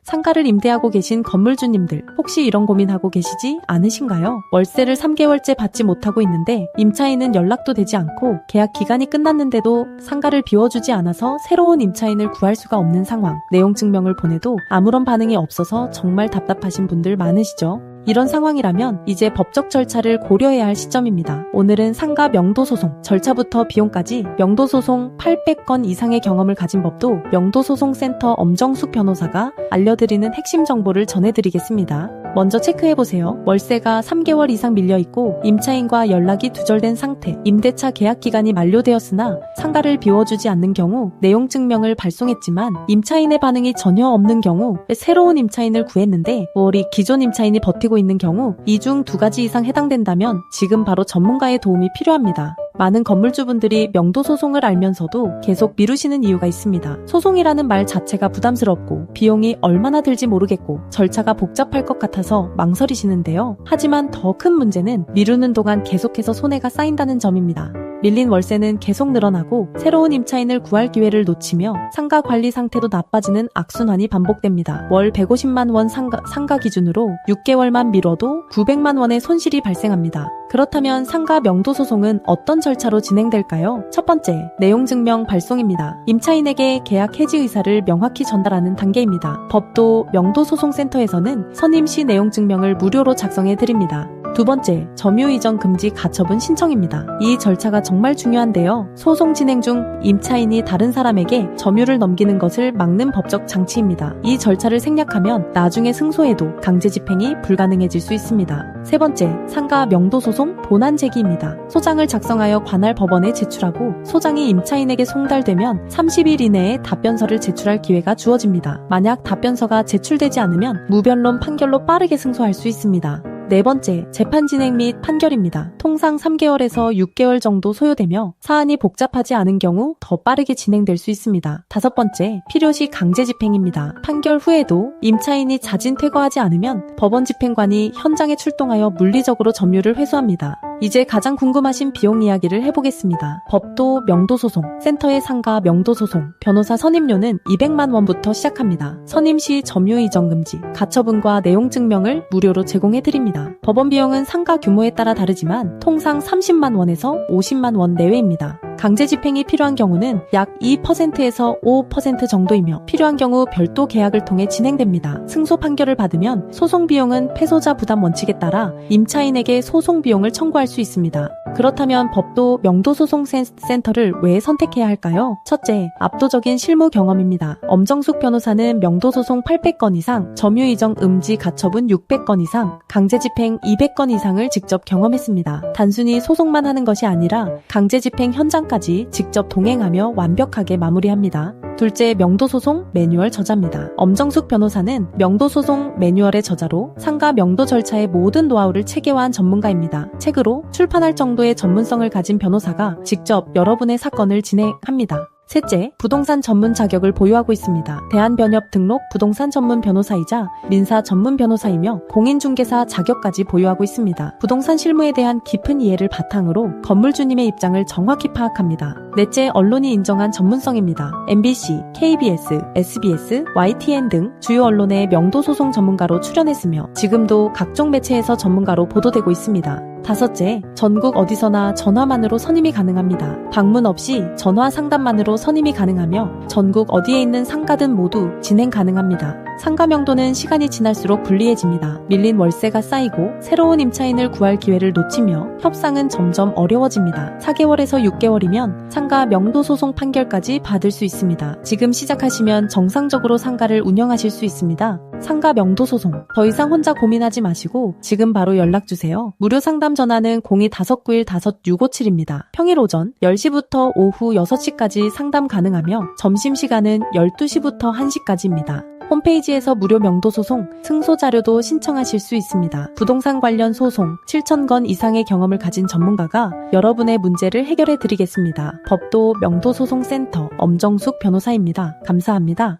상가를 임대하고 계신 건물주님들 혹시 이런 고민하고 계시지 않으신가요? 월세를 3개월째 받지 못하고 있는데 임차인은 연락도 되지 않고 계약 기간이 끝났는데도 상가를 비워주지 않아서 새로운 임차인을 구할 수가 없는 상황. 내용 증명을 보내도 아무런 반응이 없어서 정말 답답하신 분들 많으시죠? 이런 상황이라면 이제 법적 절차를 고려해야 할 시점입니다. 오늘은 상가 명도소송, 절차부터 비용까지 명도소송 800건 이상의 경험을 가진 법도 명도소송센터 엄정숙 변호사가 알려드리는 핵심 정보를 전해드리겠습니다. 먼저 체크해보세요. 월세가 3개월 이상 밀려있고 임차인과 연락이 두절된 상태, 임대차 계약 기간이 만료되었으나 상가를 비워주지 않는 경우 내용 증명을 발송했지만 임차인의 반응이 전혀 없는 경우 새로운 임차인을 구했는데 월이 기존 임차인이 버티고 있는 경우 이 중 2가지 이상 해당된다면 지금 바로 전문가의 도움이 필요합니다. 많은 건물주분들이 명도소송을 알면서도 계속 미루시는 이유가 있습니다. 소송이라는 말 자체가 부담스럽고 비용이 얼마나 들지 모르겠고 절차가 복잡할 것 같아서 망설이시는데요. 하지만 더 큰 문제는 미루는 동안 계속해서 손해가 쌓인다는 점입니다. 밀린 월세는 계속 늘어나고 새로운 임차인을 구할 기회를 놓치며 상가 관리 상태도 나빠지는 악순환이 반복됩니다. 월 150만 원 상가 기준으로 6개월만 미뤄도 900만 원의 손실이 발생합니다. 그렇다면 상가 명도소송은 어떤 절차로 진행될까요? 첫 번째, 내용 증명 발송입니다. 임차인에게 계약 해지 의사를 명확히 전달하는 단계입니다. 법도 명도소송센터에서는 선임시 내용 증명을 무료로 작성해 드립니다. 두 번째, 점유 이전 금지 가처분 신청입니다. 이 절차가 정말 중요한데요. 소송 진행 중 임차인이 다른 사람에게 점유를 넘기는 것을 막는 법적 장치입니다. 이 절차를 생략하면 나중에 승소해도 강제 집행이 불가능해질 수 있습니다. 세 번째, 상가 명도소송 본안 제기입니다. 소장을 작성하여 관할 법원에 제출하고 소장이 임차인에게 송달되면 30일 이내에 답변서를 제출할 기회가 주어집니다. 만약 답변서가 제출되지 않으면 무변론 판결로 빠르게 승소할 수 있습니다. 네 번째, 재판 진행 및 판결입니다. 통상 3개월에서 6개월 정도 소요되며 사안이 복잡하지 않은 경우 더 빠르게 진행될 수 있습니다. 다섯 번째, 필요시 강제 집행입니다. 판결 후에도 임차인이 자진 퇴거하지 않으면 법원 집행관이 현장에 출동하여 물리적으로 점유를 회수합니다. 이제 가장 궁금하신 비용 이야기를 해보겠습니다. 법도 명도소송, 센터의 상가 명도소송, 변호사 선임료는 200만 원부터 시작합니다. 선임 시 점유 이전 금지, 가처분과 내용 증명을 무료로 제공해드립니다. 법원 비용은 상가 규모에 따라 다르지만 통상 30만 원에서 50만 원 내외입니다. 강제 집행이 필요한 경우는 약 2%에서 5% 정도이며 필요한 경우 별도 계약을 통해 진행됩니다. 승소 판결을 받으면 소송 비용은 패소자 부담 원칙에 따라 임차인에게 소송 비용을 청구할 수 있습니다. 그렇다면 법도 명도소송센터를 왜 선택해야 할까요? 첫째, 압도적인 실무 경험입니다. 엄정숙 변호사는 명도소송 800건 이상, 점유 이전 음지 가처분 600건 이상, 강제 집행 200건 이상을 직접 경험했습니다. 단순히 소송만 하는 것이 아니라 강제 집행 현장까지 직접 동행하며 완벽하게 마무리합니다. 둘째, 명도소송 매뉴얼 저자입니다. 엄정숙 변호사는 명도소송 매뉴얼의 저자로 상가 명도 절차의 모든 노하우를 체계화한 전문가입니다. 책으로 출판할 정도의 전문성을 가진 변호사가 직접 여러분의 사건을 진행합니다. 셋째, 부동산 전문 자격을 보유하고 있습니다. 대한변협 등록 부동산 전문 변호사이자 민사 전문 변호사이며 공인중개사 자격까지 보유하고 있습니다. 부동산 실무에 대한 깊은 이해를 바탕으로 건물주님의 입장을 정확히 파악합니다. 넷째, 언론이 인정한 전문성입니다. MBC, KBS, SBS, YTN 등 주요 언론의 명도소송 전문가로 출연했으며 지금도 각종 매체에서 전문가로 보도되고 있습니다. 다섯째, 전국 어디서나 전화만으로 선임이 가능합니다. 방문 없이 전화 상담만으로 선임이 가능하며 전국 어디에 있는 상가든 모두 진행 가능합니다. 상가 명도는 시간이 지날수록 불리해집니다. 밀린 월세가 쌓이고 새로운 임차인을 구할 기회를 놓치며 협상은 점점 어려워집니다. 4개월에서 6개월이면 상가 명도소송 판결까지 받을 수 있습니다. 지금 시작하시면 정상적으로 상가를 운영하실 수 있습니다. 상가 명도소송, 더 이상 혼자 고민하지 마시고 지금 바로 연락주세요. 무료 상담 전화는 02-591-5657입니다. 평일 오전 10시부터 오후 6시까지 상담 가능하며 점심시간은 12시부터 1시까지입니다. 홈페이지에서 무료 명도소송, 승소자료도 신청하실 수 있습니다. 부동산 관련 소송 7,000건 이상의 경험을 가진 전문가가 여러분의 문제를 해결해 드리겠습니다. 법도 명도소송센터 엄정숙 변호사입니다. 감사합니다.